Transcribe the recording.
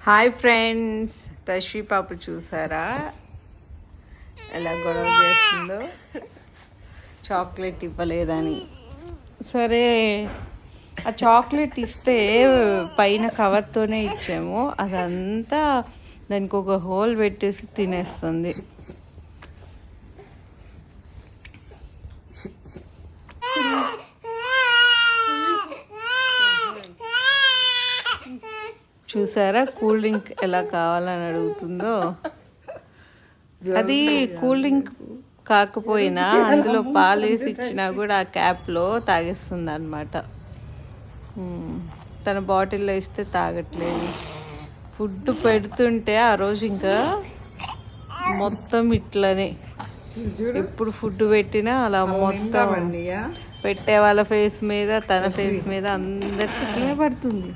Hi friends, తశ్వి పాప చూసారా ఎలా గొడవ చేస్తుందో? చాక్లెట్ ఇవ్వలేదని. సరే, ఆ చాక్లెట్ ఇస్తే పైన కవర్తోనే ఇచ్చాము, అదంతా దానికి ఒక హోల్ పెట్టేసి తినేస్తుంది. చూసారా కూల్ డ్రింక్ ఎలా కావాలని అడుగుతుందో? అది కూల్ డ్రింక్ కాకపోయినా అందులో పాలేసి ఇచ్చినా కూడా ఆ క్యాప్లో తాగేస్తుంది అనమాట. తన బాటిల్లో ఇస్తే తాగట్లేదు. ఫుడ్ పెడుతుంటే ఆ రోజు ఇంకా మొత్తం ఇట్లనే, ఎప్పుడు ఫుడ్ పెట్టినా అలా మొత్తం పెట్టే వాళ్ళ ఫేస్ మీద, తన ఫేస్ మీద అందరికి పడుతుంది.